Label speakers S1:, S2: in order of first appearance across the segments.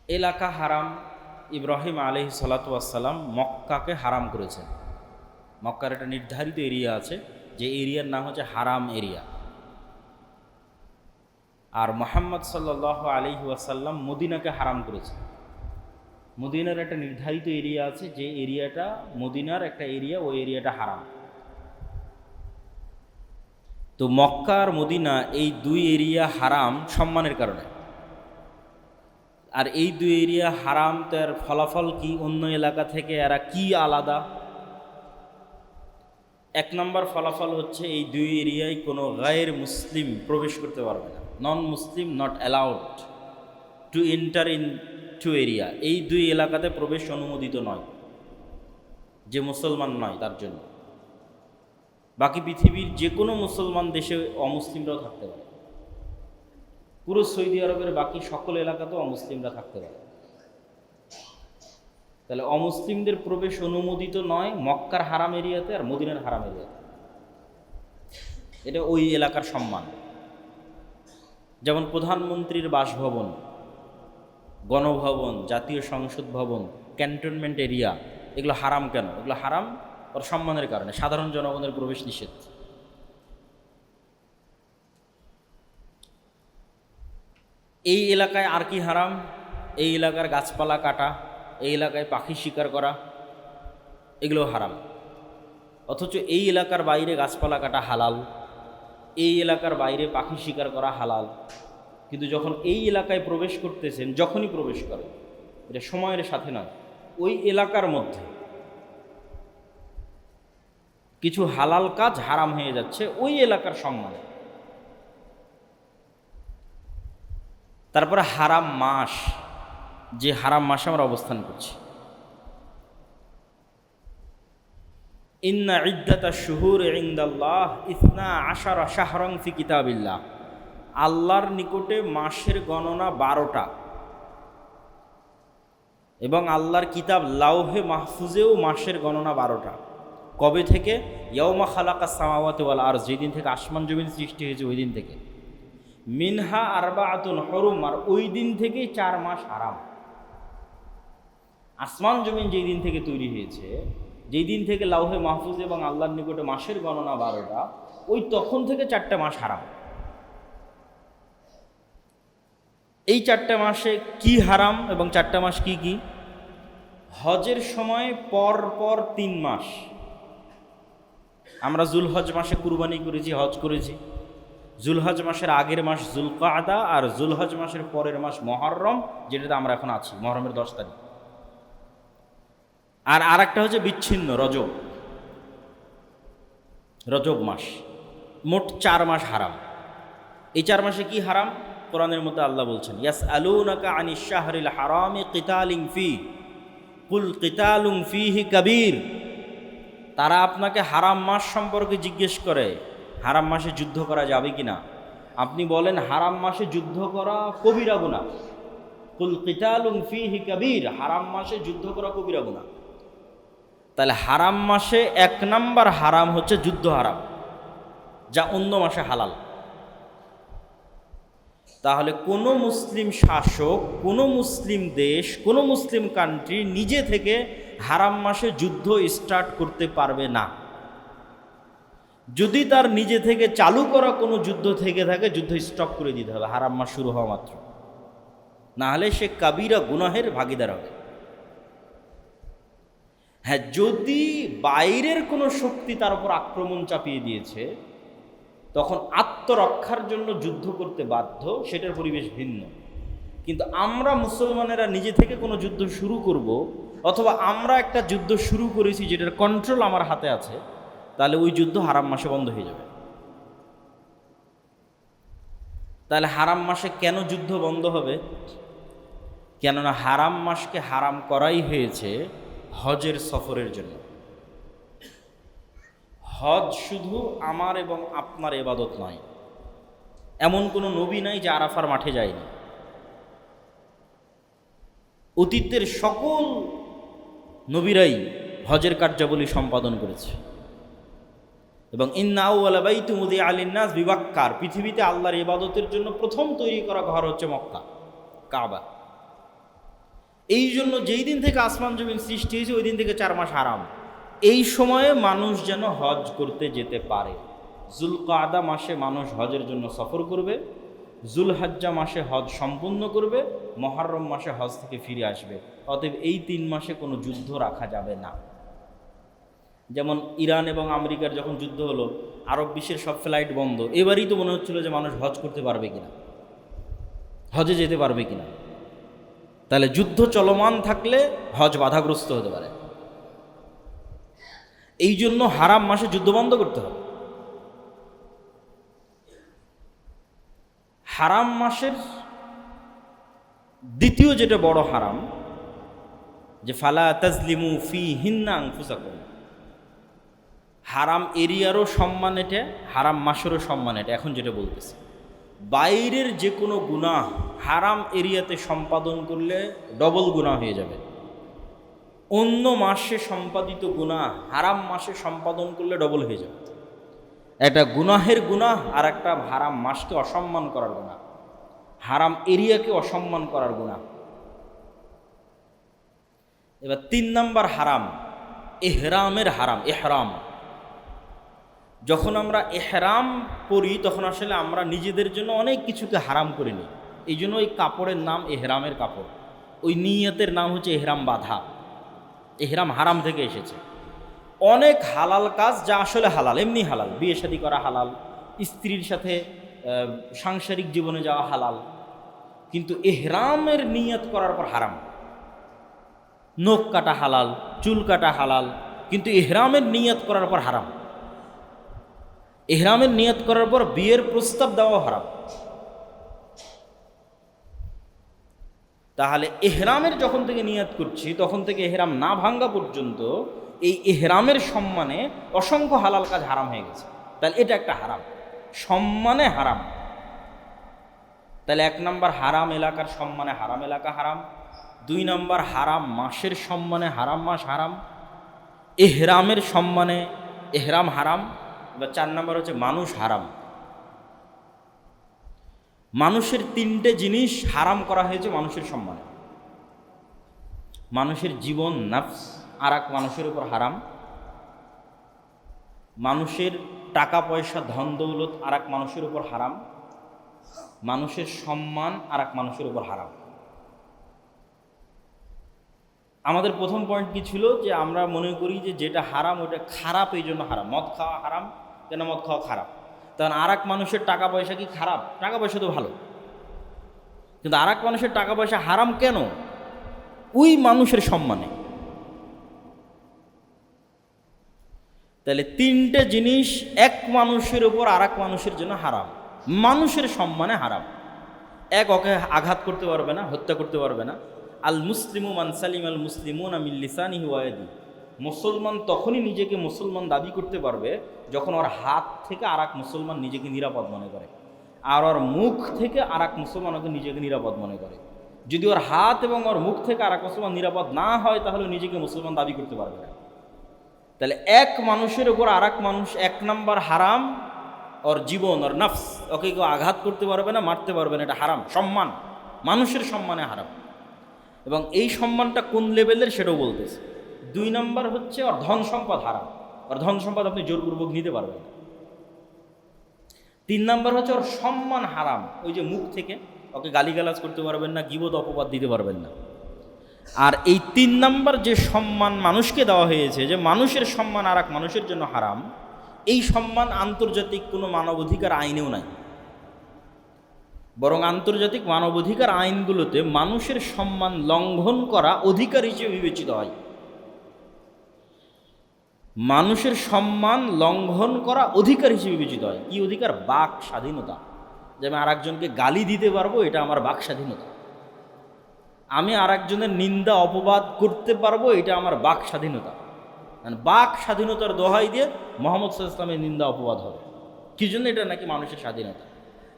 S1: এলাকা হারাম। ইব্রাহিম আলাইহিস সালাতু ওয়াস সালাম মক্কাকে হারাম করেছেন। মক্কার একটা নির্ধারিত এরিয়া আছে, যে এরিয়ার নাম হচ্ছে হারাম এরিয়া। আর মুহাম্মদ সাল্লাল্লাহু আলাইহি ওয়াসাল্লাম মদিনাকে হারাম করেছেন। মদিনার একটা নির্ধারিত এরিয়া আছে, যে এরিয়াটা মদিনার একটা এরিয়া, ওই এরিয়াটা হারাম। তো মক্কা আর মদিনা এই দুই এরিয়া হারাম সম্মানের কারণে। আর এই দুই এরিয়া হারাম, তার ফলাফল কি? অন্য এলাকা থেকে এরা কি আলাদা? এক নম্বর ফলাফল হচ্ছে এই দুই এরিয়ায় কোনো গায়ের মুসলিম প্রবেশ করতে পারবে না। Non Muslim not allowed to enter in two area. এই দুই এলাকাতে প্রবেশ অনুমোদিত নয়, যে মুসলমান নয় তার জন্য। বাকি পৃথিবীর যে কোনো মুসলমান দেশে অমুসলিমরাও থাকতে পারে। পুরো সৌদি আরবের বাকি সকল এলাকাতেও অমুসলিমরা থাকতে পারে। তাহলে অমুসলিমদের প্রবেশ অনুমোদিত নয় মক্কার হারাম এরিয়াতে আর মদিনার হারাম এরিয়াতে। এটা ওই এলাকার সম্মান। যেমন প্রধানমন্ত্রীর বাসভবন, গণভবন, জাতীয় সংসদ ভবন, ক্যান্টনমেন্ট এরিয়া, এগুলো হারাম কেন? এগুলো হারাম ওর সম্মানের কারণে। সাধারণ জনগণের প্রবেশ নিষেধ। এই এলাকায় আর কি হারাম? এই এলাকার গাছপালা কাটা, এই এলাকায় পাখি শিকার করা, এগুলো হারাম। অথচ এই এলাকার বাইরে গাছপালা কাটা হালাল, এই এলাকার বাইরে পাখি শিকার করা হালাল। কিন্তু যখন এই এলাকায় প্রবেশ করতেছেন, যখনই প্রবেশ করে, এটা সময়ের সাথে নয়, ওই এলাকার মধ্যে কিছু হালাল কাজ হারাম হয়ে যাচ্ছে ওই এলাকার সম্মানে। তারপরে হারাম মাস, যে হারাম মাসে আমরা অবস্থান করছি। ইন্না ইদ্দাতাশ শুহুর ইনদাল্লাহ ইসনা আশারা শাহরান ফি কিতাবিল্লাহ। আল্লাহর নিকটে মাসের গণনা 12টা, এবং আল্লাহর কিতাব লাউহে মাহফুজেও মাসের গণনা 12টা। কবে থেকে? ইয়াউমা খালাকাস সামাওয়াতি ওয়াল আরজ, যেদিন থেকে আসমান জমিন সৃষ্টি হয়েছে ওই দিন থেকে। মিনহা আরবাআতুন হুরুম, আর ওই দিন থেকেই 4 মাস হারাম। আসমান জমিন যেই দিন থেকে তৈরি হয়েছে, যেই দিন থেকে লাউহে মাহফুজ এবং আল্লাহর নিকটে মাসের গণনা 12টা, ওই তখন থেকে 4টা মাস হারাম। এই 4টা মাসে কি হারাম এবং 4টা মাস কি কি? হজের সময় পর পর 3 মাস। আমরা জুলহজ মাসে কুরবানি করেছি, হজ করেছি। জুলহজ মাসের আগের মাস জুলকাদা, আর জুলহজ মাসের পরের মাস মহররম, যেটাতে আমরা এখন আছি, মহরমের 10 তারিখ। আর আরেকটা হচ্ছে বিচ্ছিন্ন রজব, রজব মাস। মোট 4 মাস হারাম। এই 4 মাসে কি হারাম? কোরআনের মধ্যে আল্লাহ বলছেন, ইয়াসআলুনাকা আনিশ শাহরিল হারামি কিতালিন ফি কুল কিতালুন ফিহি কাবীর। তারা আপনাকে হারাম মাস সম্পর্কে জিজ্ঞেস করে, হারাম মাসে যুদ্ধ করা যাবে কিনা? আপনি বলেন হারাম মাসে যুদ্ধ করা কবিরা গুনাহ। কুল কিতালুন ফিহি কাবীর, হারাম মাসে যুদ্ধ করা কবিরা গুনাহ। তাহলে হারাম মাসে 1 নাম্বার হারাম হচ্ছে যুদ্ধ হারাম, যা অন্য মাসে হালাল। তাহলে কোনো মুসলিম শাসক, কোনো মুসলিম দেশ, কোনো মুসলিম কান্ট্রি নিজে থেকে হারাম মাসে যুদ্ধ স্টার্ট করতে পারবে না। যদি তার নিজে থেকে চালু করা কোনো যুদ্ধ থেকে থাকে, যুদ্ধ স্টপ করে দিতে হবে হারাম মাস শুরু হওয়া মাত্র, না হলে সে কাবিরা গুনাহের ভাগিদার হবে। হ্যাঁ, যদি বাইরের কোনো শক্তি তার উপর আক্রমণ চাপিয়ে দিয়েছে, তখন আত্মরক্ষার জন্য যুদ্ধ করতে বাধ্য, সেটার পরিবেশ ভিন্ন। কিন্তু আমরা মুসলমানেরা নিজে থেকে কোনো যুদ্ধ শুরু করব, অথবা আমরা একটা যুদ্ধ শুরু করেছি যেটার কন্ট্রোল আমার হাতে আছে, তাহলে ওই যুদ্ধ হারাম মাসে বন্ধ হয়ে যাবে। তাহলে হারাম মাসে কেন যুদ্ধ বন্ধ হবে? কেননা হারাম মাসকে হারাম করাই হয়েছে হজের সফরের জন্য। হজ শুধু আমার এবং আপনার ইবাদত নয়। এমন কোনো নবী নাই যে আরাফার মাঠে যায়নি। অতীতের সকল নবীরাই হজের কার্যাবলী সম্পাদন করেছে। এবং ইন্না আউওয়ালা বাইতুম উযিআ লিন-নাস বিবাক্কার, পৃথিবীতে আল্লাহর ইবাদতের জন্য প্রথম তৈরি করা ঘর হচ্ছে মক্কা, কাবা। এই জন্য যেই দিন থেকে আসমান জমিন সৃষ্টি হয়েছে ওই দিন থেকে 4 মাস হারাম। এই সময়ে মানুষ যেন হজ করতে যেতে পারে। জুলকাদা মাসে মানুষ হজের জন্য সফর করবে, জুলহাজ্জা মাসে হজ সম্পূর্ণ করবে, মুহররম মাসে হজ থেকে ফিরে আসবে। অতএব এই 3 মাসে কোনো যুদ্ধ রাখা যাবে না। যেমন ইরান এবং আমেরিকার যখন যুদ্ধ হলো, আরব বিশ্বের সব ফ্লাইট বন্ধ। এবারই তো মনে হচ্ছিল যে মানুষ হজ করতে পারবে কিনা, হজে যেতে পারবে কিনা। তাহলে যুদ্ধ চলমান থাকলে হজ বাধাগ্রস্ত হতে পারে। এই জন্য হারাম মাসে যুদ্ধ বন্ধ করতে হবে। হারাম মাসের দ্বিতীয় যেটা বড় হারাম, যে ফালা তাজলিমু ফি হিন্না আনফুসাকুম, হারাম এরিয়ারও সম্মান এটা, হারাম মাসেরও সম্মান এটা। এখন যেটা বলতেছি, বাইরের যে কোনো গুনাহ হারাম এরিয়াতে সম্পাদন করলে ডবল গুনাহ হয়ে যাবে। অন্য মাসে সম্পাদিত গুনাহ হারাম মাসে সম্পাদন করলে ডবল হয়ে যাবে। একটা গুনাহের গুনাহ আর একটা হারাম মাসকে অসম্মান করার গুনাহ, হারাম এরিয়াকে অসম্মান করার গুনাহ। এবার 3 নাম্বার হারাম, ইহরামের হারাম। ইহরাম, যখন আমরা ইহরাম পরি তখন আসলে আমরা নিজেদের জন্য অনেক কিছুকে হারাম করে নিই। এই জন্য ওই কাপড়ের নাম ইহরামের কাপড়, ওই নিয়তের নাম হচ্ছে ইহরাম বাঁধা। ইহরাম হারাম থেকে এসেছে। অনেক হালাল কাজ যা আসলে হালাল, এমনি হালাল, বিয়ে শাদী করা হালাল, স্ত্রীর সাথে সাংসারিক জীবনে যাওয়া হালাল, কিন্তু ইহরামের নিয়ত করার পর হারাম। নখ কাটা হালাল, চুল কাটা হালাল, কিন্তু ইহরামের নিয়ত করার পর হারাম। ইহরামের নিয়ত করার পর বিয়ের প্রস্তাব দেওয়া হারাম। তাহলে ইহরামের যখন থেকে নিয়ত করছি তখন থেকে ইহরাম না ভাঙ্গা পর্যন্ত এই ইহরামের সম্মানে অসংখ্য হালাল কাজ হারাম হয়ে গেছে। তাহলে এটা একটা হারাম, সম্মানে হারাম। তাহলে 1 নাম্বার হারাম এলাকার সম্মানে হারাম এলাকা হারাম, 2 নাম্বার হারাম মাসের সম্মানে হারাম মাস হারাম, ইহরামের সম্মানে ইহরাম হারাম। এবার 4 নাম্বার হচ্ছে মানুষ হারাম। মানুষের 3টে জিনিস হারাম করা হয়েছে মানুষের সম্মানে। মানুষের জীবন নফস আর এক মানুষের উপর হারাম, মানুষের টাকা পয়সা ধন দৌলত আর এক মানুষের উপর হারাম, মানুষের সম্মান আর এক মানুষের উপর হারাম। আমাদের প্রথম পয়েন্ট কি ছিল, যে আমরা মনে করি যে যেটা হারাম ওটা খারাপ, এই জন্য হারাম। মদ খাওয়া হারাম, কেন মদ খাওয়া খারাপ? কারণ আর এক মানুষের টাকা পয়সা কি খারাপ? টাকা পয়সা তো ভালো, কিন্তু আর এক মানুষের টাকা পয়সা হারাম কেন? ওই মানুষের সম্মানে। তাহলে 3টে জিনিস এক মানুষের উপর আর এক মানুষের জন্য হারাম, মানুষের সম্মানে হারাম। 1, ওকে আঘাত করতে পারবে না, হত্যা করতে পারবে না। আল মুসলিমু মান সালিম আল মুসলিমুনা মিন লিসানিহি ওয়া ইয়াদিহি, মুসলমান তখনই নিজেকে মুসলমান দাবি করতে পারবে যখন ওর হাত থেকে আর এক মুসলমান নিজেকে নিরাপদ মনে করে, আর ওর মুখ থেকে আর এক মুসলমান ওকে নিজেকে নিরাপদ মনে করে। যদি ওর হাত এবং ওর মুখ থেকে আর এক মুসলমান নিরাপদ না হয় তাহলে নিজেকে মুসলমান দাবি করতে পারবে না। তাহলে এক মানুষের উপর আর এক মানুষ 1 নাম্বার হারাম, ওর জীবন, ওর নফস, ওকে কেউ আঘাত করতে পারবে না, মারতে পারবে না, এটা হারাম। সম্মান, মানুষের সম্মানে হারাম। এবং এই সম্মানটা কোন লেভেলের সেটাও বলতেছে। 2 নাম্বার হচ্ছে ওর ধন সম্পদ হারাম, ওর ধন সম্পদ আপনি জোরপূর্বক নিতে পারবেন না। 3 নাম্বার হচ্ছে ওর সম্মান হারাম, ওই যে মুখ থেকে ওকে গালিগালাজ করতে পারবেন না, গীবত অপবাদ দিতে পারবেন না। আর এই 3 নাম্বার যে সম্মান মানুষকে দেওয়া হয়েছে, যে মানুষের সম্মান আর এক মানুষের জন্য হারাম, এই সম্মান আন্তর্জাতিক কোনো মানবাধিকার আইনেও নাই। বরং আন্তর্জাতিক মানবাধিকার আইনগুলোতে মানুষের সম্মান লঙ্ঘন করা অধিকার হিসেবে বিবেচিত হয়। মানুষের সম্মান লঙ্ঘন করা অধিকার হিসেবে বিবেচিত হয়। কি অধিকার? বাক স্বাধীনতা। যে আমি আর একজনকে গালি দিতে পারবো, এটা আমার বাক স্বাধীনতা। আমি আর একজনের নিন্দা অপবাদ করতে পারবো, এটা আমার বাক স্বাধীনতা। মানে বাক স্বাধীনতার দোহাই দিয়ে মুহাম্মদ সাল্লাল্লাহু আলাইহি ওয়াসাল্লামের নিন্দা অপবাদ হবে। কি জন্য? এটা নাকি মানুষের স্বাধীনতা।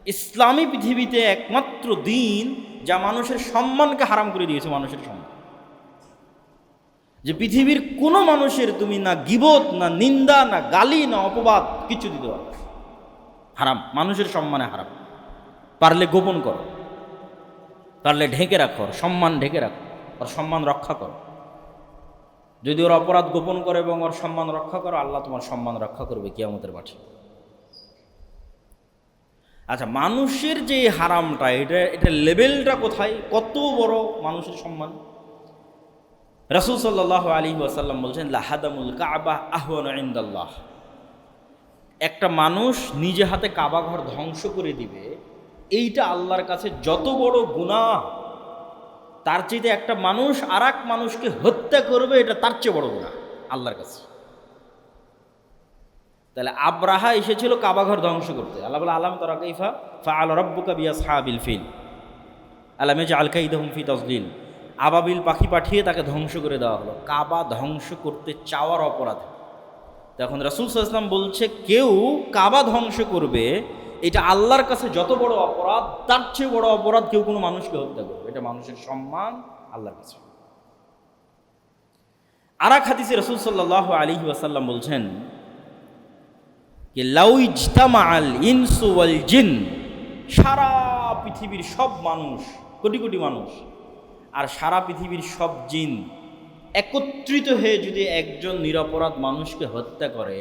S1: ইসলামী পৃথিবীতে একমাত্র দিন যা মানুষের সম্মানকে হারাম করে দিয়েছে, মানুষের সম্মান। যে পৃথিবীর কোনো মানুষের তুমি না গীবত, না নিন্দা, না গালি, না অপবাদ কিছু দিতে পারবে না, হারাম। মানুষের সম্মানে হারাম। পারলে গোপন করো, পারলে ঢেকে রাখো, সম্মান ঢেকে রাখো। ওর সম্মান রক্ষা করো। যদি ওর অপরাধ গোপন করে এবং ওর সম্মান রক্ষা করো, আল্লাহ তোমার সম্মান রক্ষা করবে কিয়ামতের মাঠে। আচ্ছা, মানুষের যে হারামটা, এটা লেভেলটা কোথায়, কত বড় মানুষের সম্মান। রাসূল সাল্লাল্লাহু আলাইহি ওয়াসাল্লাম বলছেন, লাহাদামুল কাবা আহওয়ানু ইনদাল্লাহ। একটা মানুষ নিজে হাতে কাবা ঘর ধ্বংস করে দিবে, এইটা আল্লাহর কাছে যত বড় গুনাহ, তার চাইতে একটা মানুষ আর এক মানুষকে হত্যা করবে, এটা তার চেয়ে বড় গুনাহ আল্লাহর কাছে। তাহলে আব্রাহা এসেছিল কাবা ঘর ধ্বংস করতে। আল্লাহ বলে, আলাম তারা কাইফা ফাআলা রাব্বুকা বিআসহাবিল ফিল আলাম ইয়াজআল কাইদাহুম ফি তাযলিল। আবাবিল পাখি পাঠিয়ে তাকে ধ্বংস করে দেওয়া হলো কাবা ধ্বংস করতে চাওয়ার অপরাধে। তখন রাসূল সাল্লাল্লাহু আলাইহি ওয়াসাল্লাম বলছে, কেউ কাবা ধ্বংস করবে, এটা আল্লাহর কাছে যত বড় অপরাধ, তার চেয়ে বড় অপরাধ কেউ কোনো মানুষকে হত্যা করবে। এটা মানুষের সম্মান আল্লাহর কাছে। আর এক হাদিসে রাসূল সাল্লাল্লাহু আলাইহি ওয়াসাল্লাম বলছেন, লাউ ইজতামাআল ইনসু ওয়াল জিন, সারা পৃথিবীর সব মানুষ, কোটি কোটি মানুষ, আর সারা পৃথিবীর সব জিন একত্রিত হয়ে যদি একজন নিরপরাধ মানুষকে হত্যা করে,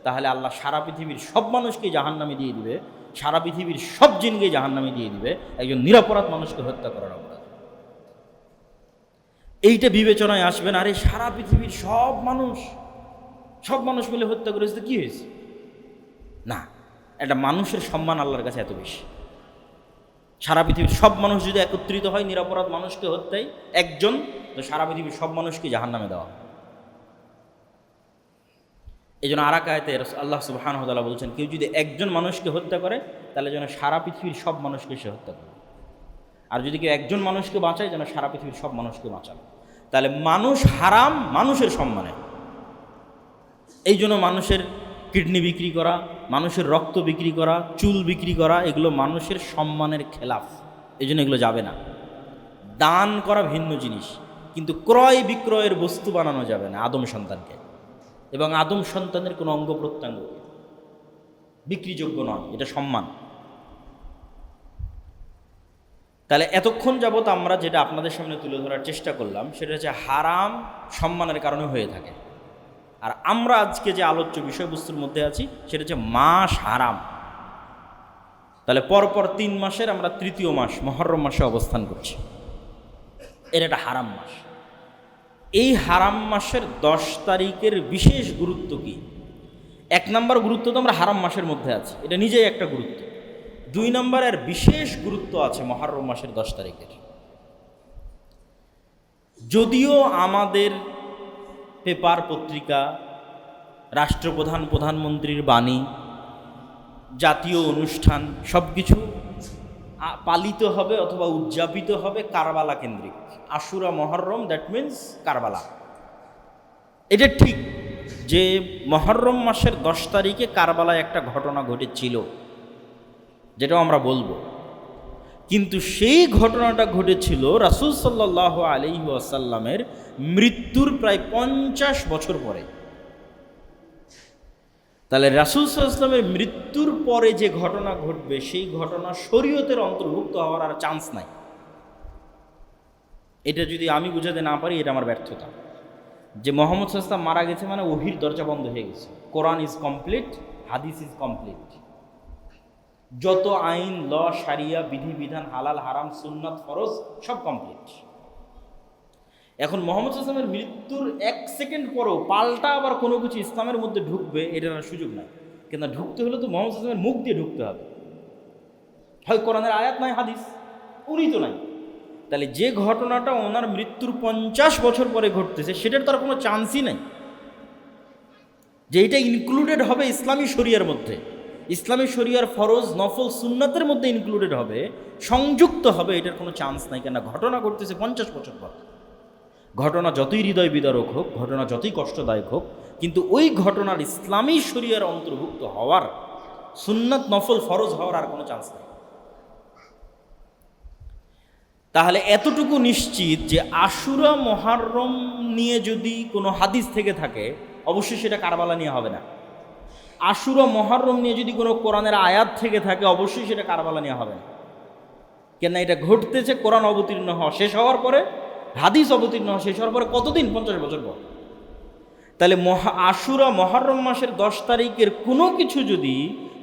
S1: তাহলে আল্লাহ সারা পৃথিবীর সব মানুষকে জাহান্নামে দিয়ে দিবে, সারা পৃথিবীর সব জিনকে জাহান্নামে দিয়ে দিবে একজন নিরপরাধ মানুষকে হত্যা করার অপরাধ। এইটা বিবেচনায় আসবে না, আরে সারা পৃথিবীর সব মানুষ মিলে হত্যা করেছে তো কি হয়েছে? না, একটা মানুষের সম্মান আল্লাহর কাছে এত বেশি। সারা পৃথিবীর সব মানুষ যদি একত্রিত হয় নিরপরাধ মানুষকে হত্যায় একজন, তো সারা পৃথিবীর সব মানুষকে জাহান্নামে দেওয়া। এই জন্য আর এক আয়াতে আল্লাহ সুবহানাহু ওয়া তাআলা বলছেন, কেউ যদি একজন মানুষকে হত্যা করে, তাহলে যেন সারা পৃথিবীর সব মানুষকে সে হত্যা করে। আর যদি কেউ একজন মানুষকে বাঁচায়, যেন সারা পৃথিবীর সব মানুষকে বাঁচায়। তাহলে মানুষ হারাম মানুষের সম্মানে। এই জন্য মানুষের কিডনি বিক্রি করা, মানুষের রক্ত বিক্রি করা, চুল বিক্রি করা, এগুলো মানুষের সম্মানের খেলাফ। এই জন্য এগুলো যাবে না। দান করা ভিন্ন জিনিস, কিন্তু ক্রয় বিক্রয়ের বস্তু বানানো যাবে না আদম সন্তানকে, এবং আদম সন্তানের কোনো অঙ্গ প্রত্যঙ্গ বিক্রিযোগ্য নয়, এটা সম্মান। তাহলে এতক্ষণ যাবৎ আমরা যেটা আপনাদের সামনে তুলে ধরার চেষ্টা করলাম, সেটা হচ্ছে হারাম সম্মানের কারণে হয়ে থাকে। আর আমরা আজকে যে আলোচ্য বিষয়বস্তুর মধ্যে আছি, সেটা হচ্ছে মাস হারাম। তাহলে পরপর 3 মাসের আমরা তৃতীয় মাস মুহররম মাসে অবস্থান করছি। এর একটা হারাম মাস। এই হারাম মাসের 10 তারিখের বিশেষ গুরুত্ব কি? 1 নম্বর গুরুত্ব তো আমরা হারাম মাসের মধ্যে আছি, এটা নিজেই একটা গুরুত্ব। 2 নম্বরের বিশেষ গুরুত্ব আছে মুহররম মাসের 10 তারিখের। যদিও আমাদের পেপার পত্রিকা, রাষ্ট্রপ্রধান, প্রধানমন্ত্রীর বাণী, জাতীয় অনুষ্ঠান সব কিছু পালিত হবে অথবা উদযাপিত হবে কারবালা কেন্দ্রিক। আশুরা মুহররম, দ্যাট মিন্স কারবালা। এটা ঠিক যে মুহররম মাসের 10 তারিখে কারবালায় একটা ঘটনা ঘটেছিল, যেটাও আমরা বলবো। কিন্তু সেই ঘটনাটা ঘটেছিল রাসূল সাল্লাল্লাহু আলাইহি ওয়াসাল্লামের মৃত্যুর প্রায় 50 বছর পরে। তাহলে রাসূল সাল্লাল্লাহু আলাইহি ওয়াসাল্লামের মৃত্যুর পরে যে ঘটনা ঘটবে, সেই ঘটনা শরীয়তের অন্তর্ভুক্ত হওয়ার আর চান্স নাই। এটা যদি আমি বুঝাতে না পারি, এটা আমার ব্যর্থতা। যে মুহাম্মদ সাল্লাল্লাহু আলাইহি ওয়াসাল্লাম মারা গেছে মানে ওহীর দরজা বন্ধ হয়ে গেছে। কোরআন ইজ কমপ্লিট, হাদিস ইজ কমপ্লিট। যত আইন, ল, শারিয়া, বিধিবিধান, হালাল হারাম, সুন্নাত, ফরজ সব কমপ্লিট। এখন মুহাম্মদ সাল্লাল্লাহু আলাইহি ওয়াসাল্লামের মৃত্যুর 1 সেকেন্ড পরেও পাল্টা আবার কোনো কিছু ইসলামের মধ্যে ঢুকবে, এটার সুযোগ নাই। কিন্তু ঢুকতে হলে তো মুহাম্মদ সাল্লাল্লাহু আলাইহি ওয়াসাল্লামের মুখ দিয়ে ঢুকতে হবে। হয় কোরআনের আয়াত, নাই হাদিস, উনি তো নাই। তাহলে যে ঘটনাটা ওনার মৃত্যুর 50 বছর পরে ঘটতেছে, সেটার তো আর কোনো চান্সই নাই যে এটা ইনক্লুডেড হবে ইসলামী শরিয়ার মধ্যে। ইসলামী শরিয়ার ফরজ, নফল, সুন্নাতের মধ্যে ইনক্লুডেড হবে, সংযুক্ত হবে, এটার কোনো চান্স নাই। কেন? ঘটনা ঘটতেছে 50 বছর পর। ঘটনা যতই হৃদয় বিদারক হোক, ঘটনা যতই কষ্টদায়ক হোক, কিন্তু ওই ঘটনার ইসলামী শরিয়ার অন্তর্ভুক্ত হওয়ার, সুন্নাত, নফল, ফরজ হওয়ার আর কোনো চান্স নেই। তাহলে এতটুকু নিশ্চিত যে আশুরা মুহররম নিয়ে যদি কোনো হাদিস থেকে থাকে, অবশ্যই সেটা কারবালা নিয়ে হবে না। আশুরা মুহররম নিয়ে যদি কোনো কোরআনের আয়াত থেকে থাকে, অবশ্যই সেটা কারবালা নিয়ে হবে না। কেন? এটা ঘটতেছে কোরআন অবতীর্ণ হওয়া শেষ হওয়ার পরে, হাদিস অবতীর্ণ শেষ হওয়ার পরে কতদিন? 50 বছর পর। তাহলে আশুরা মহরম মাসের 10 তারিখের কোনো কিছু যদি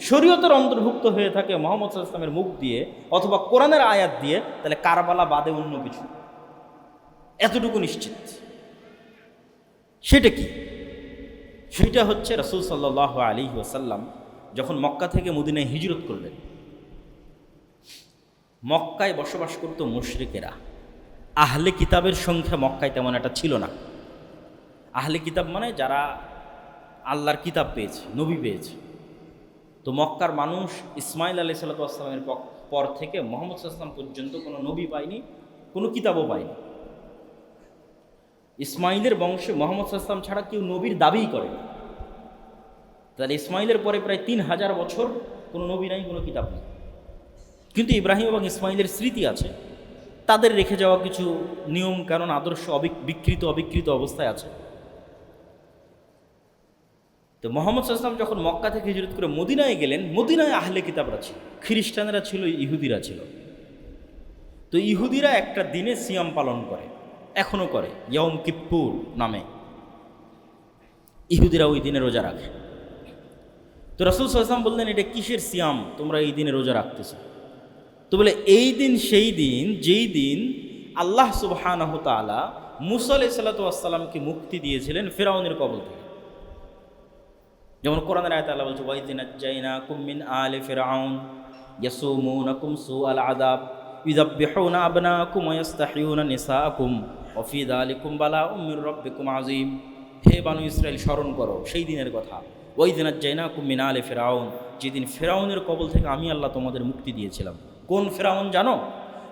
S1: শরীয়তের অন্তর্ভুক্ত হয়ে থাকে মুহাম্মদ সাল্লাল্লাহু আলাইহি ওয়াসাল্লামের মুখ দিয়ে অথবা কোরআনের আয়াত দিয়ে, তাহলে কারবালা বাদে অন্য কিছু, এতটুকু নিশ্চিত। সেটা কি? সেটা হচ্ছে রাসূল সাল্লাল্লাহু আলাইহি ওয়াসাল্লাম যখন মক্কা থেকে মদিনায় হিজরত করলেন, মক্কায় বসবাস করত মুশরিকেরা। আহলে কিতাবের সংখ্যা মক্কায় তেমন একটা ছিল না। আহলে কিতাব মানে যারা আল্লাহর কিতাব পেয়েছে, নবী পেয়েছে। তো মক্কার মানুষ ইসমাইল আলাইহিস সালামের পর থেকে মুহাম্মদ সাল্লাল্লাহু আলাইহি ওয়াসাল্লাম পর্যন্ত কোনো নবী পায়নি, কোনো কিতাবও পায়নি। ইসমাইলের বংশে মুহাম্মদ সাল্লাল্লাহু আলাইহি ওয়াসাল্লাম ছাড়া কেউ নবীর দাবিই করে না। তাহলে ইসমাইলের পরে প্রায় 3000 বছর কোনো নবী নাই, কোনো কিতাব নেই। কিন্তু ইব্রাহিম এবং ইসমাইলের স্মৃতি আছে, তাদের রেখে যাওয়া কিছু নিয়ম কানুন আদর্শ অবিকৃত অবস্থায় আছে। তো মুহাম্মদ সাল্লাল্লাহু আলাইহি ওয়াসাল্লাম যখন মক্কা থেকে হিজরত করে মদিনায় গেলেন, মদিনায় আহলে কিতাবরা ছিল, খ্রিস্টানরা ছিল, ইহুদিরা ছিল। তো ইহুদিরা একটা দিনে সিয়াম পালন করে, এখনও করে, ইয়ম কিপ্পুর নামে। ইহুদিরা ওই দিনে রোজা রাখে। তো রাসূল সাল্লাল্লাহু আলাইহি ওয়াসাল্লাম বললেন, এটা কিসের সিয়াম তোমরা এই দিনে রোজা রাখতেছো? তো বলে, এই দিন সেই দিন যেই দিন আল্লাহ সুবহানাহু তাআলা মূসা আলাইহিস সালামকে মুক্তি দিয়েছিলেন ফিরআউনের কবল থেকে। যেমন কোরআনের আয়াতে আল্লাহ বলছে, ওয়াইয নাজ্জাইনাকুম মিন আলি ফিরআউন ইয়াসুমুনাকুম সুআল আযাব ইউযাব্বিহুনা আবনাকুম ওয়া ইস্তাহইয়ুনা নিসাআকুম ওয়া ফি যালিকুম বালাউম মির রাব্বিকুম আযীম। হে বানু ইসরাইল, স্মরণ করো সেই দিনের কথা, ওয়াইয নাজ্জাইনাকুম মিন আলি ফিরআউন, যেদিন ফিরআউনের কবল থেকে আমি আল্লাহ তোমাদের মুক্তি দিয়েছিলাম। কোন ফিরআউন জানো?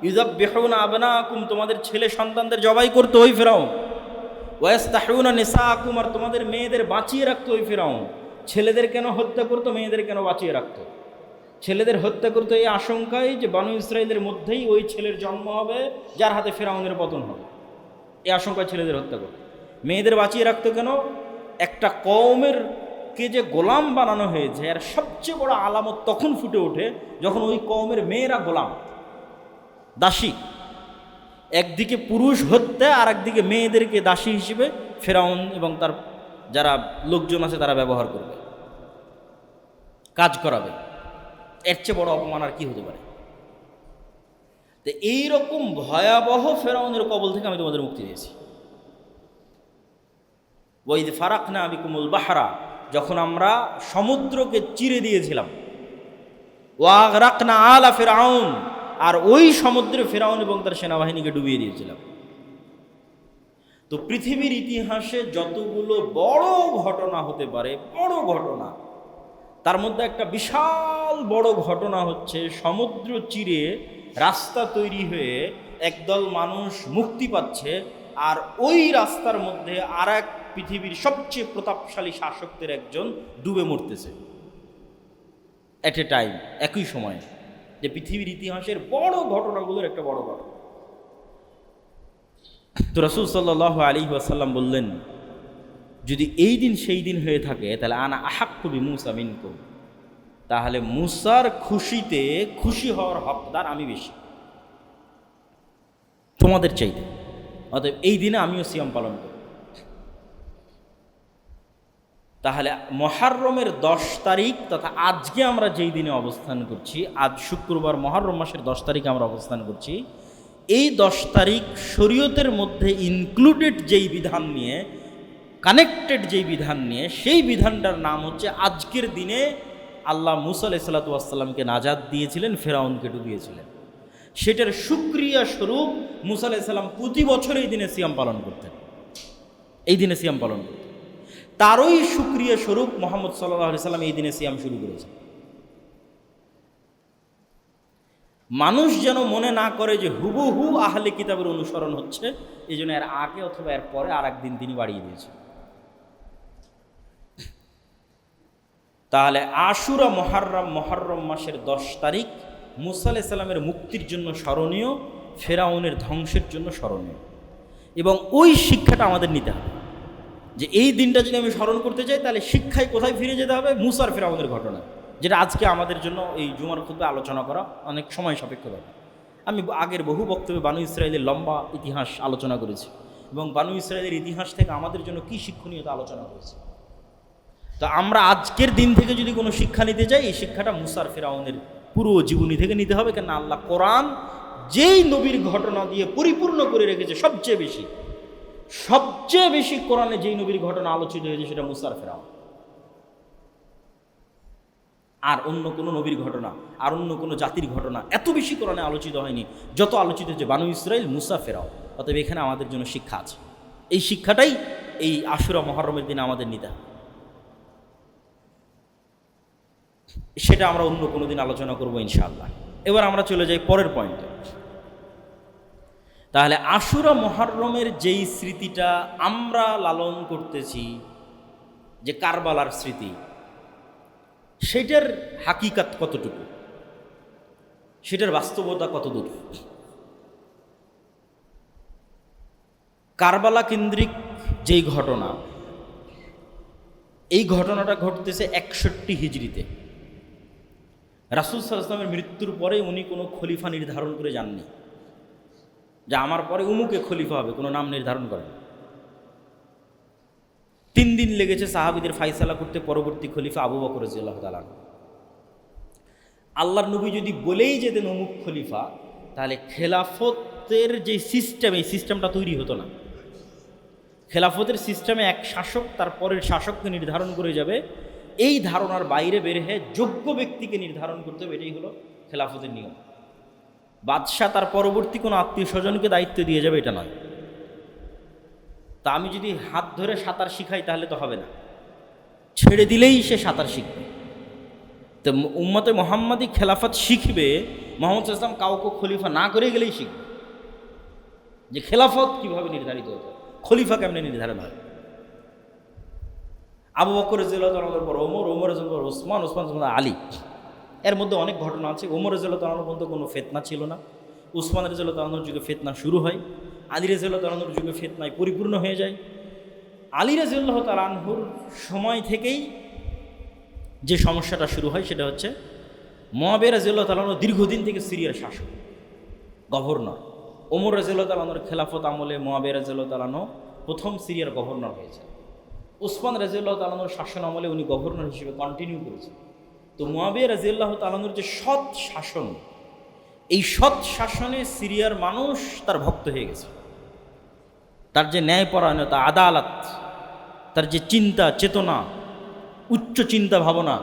S1: ইউযাব্বিহুনা আবনাকুম, তোমাদের ছেলে সন্তানদের জবাই করতো ওই ফিরআউন। ওয়া ইস্তাহইয়ুনা নিসাআকুম, আর তোমাদের মেয়েদের বাঁচিয়ে রাখতো ওই ফিরআউন। ছেলেদের কেন হত্যা করতো, মেয়েদের কেন বাঁচিয়ে রাখতো? ছেলেদের হত্যা করতো এই আশঙ্কায় যে বানু ইসরাইলের মধ্যেই ওই ছেলের জন্ম হবে যার হাতে ফিরআউনের পতন হবে, এই আশঙ্কায় ছেলেদের হত্যা করতো। মেয়েদের বাঁচিয়ে রাখতো কেন? একটা কওমের কে যে গোলাম বানানো হয়েছে এর সবচেয়ে বড় আলামত তখন ফুটে ওঠে যখন ওই কওমের মেয়েরা গোলাম, দাসী। একদিকে পুরুষ হত্যা আর একদিকে মেয়েদেরকে দাসী হিসেবে ফিরআউন এবং তার যারা লোকজন আছে তারা ব্যবহার করবে, কাজ করাবে। এর চেয়ে বড় অপমান আর কি হতে পারে? তো এইরকম ভয়াবহ ফিরআউনের কবল থেকে আমি তোমাদের মুক্তি দিয়েছি। ওয়াইদ ফারাকনা বিকুমুল বাহরা, যখন আমরা সমুদ্রকে চিরে দিয়েছিলাম। ওয়াগরাকনা আলা ফিরআউন, আর ওই সমুদ্রে ফিরআউন এবং তার সেনাবাহিনীকে ডুবিয়ে দিয়েছিলাম। তো পৃথিবীর ইতিহাসে যতগুলো বড় ঘটনা হতে পারে, বড় ঘটনা, তার মধ্যে একটা বিশাল বড় ঘটনা হচ্ছে সমুদ্র চিরে রাস্তা তৈরি হয়ে একদল মানুষ মুক্তি পাচ্ছে, আর ওই রাস্তার মধ্যে আর এক পৃথিবীর সবচেয়ে প্রতাপশালী শাসকদের একজন ডুবে মরতেছে এট এ টাইম, একই সময়ে। যে পৃথিবীর ইতিহাসের বড় ঘটনাগুলোর একটা বড় ঘটনা। তো রাসূল সাল্লাল্লাহু আলাইহি ওয়াসাল্লাম বললেন, যদি এই দিন সেই দিন হয়ে থাকে তাহলে আনা আহাক্কু বিমূসা মিনকুম, তাহলে মূসার খুশিতে খুশি হওয়ার হকদার আমি বেশি তোমাদের চাইতে। অতএব এই দিনে আমিও সিয়াম পালন করি। তাহলে মুহররমের 10 তারিখ তথা আজকে আমরা যেই দিনে অবস্থান করছি, আজ শুক্রবার মুহররম মাসের 10 তারিখে আমরা অবস্থান করছি, এই 10 তারিখ শরীয়তের মধ্যে ইনক্লুডেড যেই বিধান নিয়ে, কানেক্টেড যেই বিধান নিয়ে, সেই বিধানটার নাম হচ্ছে আজকের দিনে আল্লাহ মূসা আলাইহিস সালামকে নাজাত দিয়েছিলেন, ফিরআউনকে ডুবিয়েছিলেন। সেটার শুকরিয়া স্বরূপ মূসা আলাইহিস সালাম প্রতি বছর এই দিনে সিয়াম পালন করতেন, এই দিনে সিয়াম পালন করতেন। তারই শুকরিয়া স্বরূপ মুহাম্মদ সাল্লাল্লাহু আলাইহি সাল্লাম এই দিনে সিয়াম শুরু করেছেন। মানুষ যেন মনে না করে যে হুবহু আহলে কিতাবের অনুসরণ হচ্ছে, এই জন্য এর আগে অথবা এর পরে আর একদিন তিনি বাড়িয়ে দিয়েছেন। তাহলে আশুরা মুহররম মাসের 10 তারিখ মূসা আলাইহিস সালামের মুক্তির জন্য স্মরণীয়, ফিরআউনের ধ্বংসের জন্য স্মরণীয়। এবং ওই শিক্ষাটা আমাদের নিতে হবে যে এই দিনটা যদি আমি স্মরণ করতে চাই তাহলে শিক্ষায় কোথায় ফিরে যেতে হবে? মূসার ফিরআউনের ঘটনা, যেটা আজকে আমাদের জন্য এই জুমার খুতবায় আলোচনা করা অনেক সময় সাপেক্ষ ব্যাপার। আমি আগের বহু বক্তব্যে বানু ইসরায়েলের লম্বা ইতিহাস আলোচনা করেছি এবং বানু ইসরায়েলের ইতিহাস থেকে আমাদের জন্য কী শিক্ষণীয়তা আলোচনা করেছি। তো আমরা আজকের দিন থেকে যদি কোনো শিক্ষা নিতে যাই, এই শিক্ষাটা মুসার ফেরাউনের পুরো জীবনী থেকে নিতে হবে। কেন আল্লাহ কোরআন যেই নবীর ঘটনা দিয়ে পরিপূর্ণ করে রেখেছে, সবচেয়ে বেশি কোরআনে যেই নবীর ঘটনা আলোচিত হয়েছে সেটা মুসার ফেরাউন। আর অন্য কোনো নবীর ঘটনা, আর অন্য কোনো জাতির ঘটনা এত বেশি কোরআনে আলোচিত হয়নি যত আলোচিত হয়েছে বানু ইসরাইল, মুসা, ফেরাউন। অতএব এখানে আমাদের জন্য শিক্ষা আছে। এই শিক্ষাটাই এই আশুরা মুহররমের দিনে আমাদের নিতে হবে। সেটা আমরা অন্য কোনো দিন আলোচনা করবো ইনশাআল্লাহ। এবার আমরা চলে যাই পরের পয়েন্টে। তাহলে আশুরা মুহররমের যেই স্মৃতিটা আমরা লালন করতেছি, যে কারবালার স্মৃতি, সেটার হাকিকাত কতটুকু, সেটার বাস্তবতা কতদূর? কারবালা কেন্দ্রিক যেই ঘটনা, এই ঘটনাটা ঘটতেছে 61 হিজরিতে। রাসূল সাল্লাল্লাহু আলাইহি ওয়াসাল্লামের মৃত্যুর পরে উনি কোনো খলিফা নির্ধারণ করে যাননি যে আমার পরে উমুকে খলিফা হবে, কোনো নাম নির্ধারণ করেন। 3 দিন লেগেছে সাহাবীদের ফায়সালা করতে পরবর্তী খলিফা আবু বকর রাদিয়াল্লাহু তাআলা। আল্লাহর নবী যদি বলেই যেতেন অমুক খলিফা, তাহলে খেলাফতের যে সিস্টেম, এই সিস্টেমটা তৈরি হতো না। খেলাফতের সিস্টেমে এক শাসক তার পরের শাসককে নির্ধারণ করে যাবে, এই ধারণার বাইরে বের হয়ে যোগ্য ব্যক্তিকে নির্ধারণ করতে হবে। এটাই হলো খেলাফতের নিয়ম। বাদশাহ তার পরবর্তী কোনো আত্মীয় স্বজনকে দায়িত্ব দিয়ে যাবে, এটা নয়। তা আমি যদি হাত ধরে সাঁতার শিখাই তাহলে তো হবে না, ছেড়ে দিলেই সে সাঁতার শিখবে। তো উম্মতে মুহাম্মাদি খেলাফত শিখবে, মুহাম্মদ সাল্লাল্লাহু আলাইহি ওয়াসাল্লাম কাউকে খলিফা না করে গেলেই শিখবে যে খেলাফত কিভাবে নির্ধারিত হতো, খলিফা কেমনে নির্ধারণ হয়। আবু বকর রাদিয়াল্লাহু তাআলার পর ওমর, ওমর রাদিয়াল্লাহু পর ওসমান, ওসমান আলী। এর মধ্যে অনেক ঘটনা আছে। ওমর রাদিয়াল্লাহু তাআলার মধ্যে কোনো ফিতনা ছিল না। উসমান রাদিয়াল্লাহু তাআলার যুগে ফিতনা শুরু হয়। আলী রাদিয়াল্লাহু তাআলার যুগে ফিতনায় পরিপূর্ণ হয়ে যায়। আলী রাদিয়াল্লাহু তাআলা আনহুর সময় থেকেই যে সমস্যাটা শুরু হয় সেটা হচ্ছে মুআবিয়া রাদিয়াল্লাহু তাআলা দীর্ঘদিন থেকে সিরিয়ার শাসক, গভর্নর। ওমর রাদিয়াল্লাহু তাআলার খেলাফত আমলে মুআবিয়া রাদিয়াল্লাহু তাআলা প্রথম সিরিয়ার গভর্নর হয়েছে। উসমান রাদিয়াল্লাহু তাআলার শাসন আমলে উনি গভর্নর হিসেবে কন্টিনিউ করেছেন। তো মুআবিয়া রাদিয়াল্লাহু তাআলার যে সৎ শাসন, এই সৎ শাসনে সিরিয়ার মানুষ তার ভক্ত হয়ে গেছে। তার যে ন্যায়পরায়ণতা, আদালত, তার যে চিন্তা চেতনা, উচ্চ চিন্তা ভাবনা।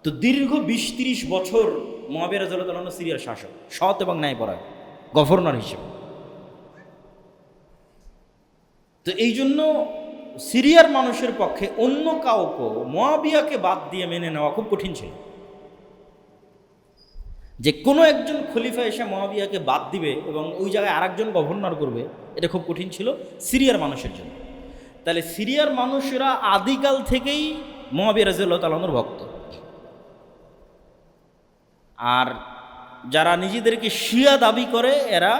S1: তো দীর্ঘ 20-30 বছর মুআবিয়া রাদিয়াল্লাহু তাআলা সিরিয়ার শাসক, সৎ এবং ন্যায়পরায়ণ গভর্নর হিসেবে। তো এই জন্য সিরিয়ার মানুষের পক্ষে অন্য কাউকে মুআবিয়াকে বাদ দিয়ে মেনে নেওয়া খুব কঠিন ছিল। যে কোনো একজন খলিফা এসে মুআবিয়াকে বাদ দিবে এবং ওই জায়গায় আরেকজন গভর্নর করবে, এটা খুব কঠিন ছিল সিরিয়ার মানুষের জন্য। তাহলে সিরিয়ার মানুষেরা আদিকাল থেকেই মুআবিয়া রাদিয়াল্লাহু তাআলার ভক্ত। আর যারা নিজেদেরকে শিয়া দাবি করে, এরা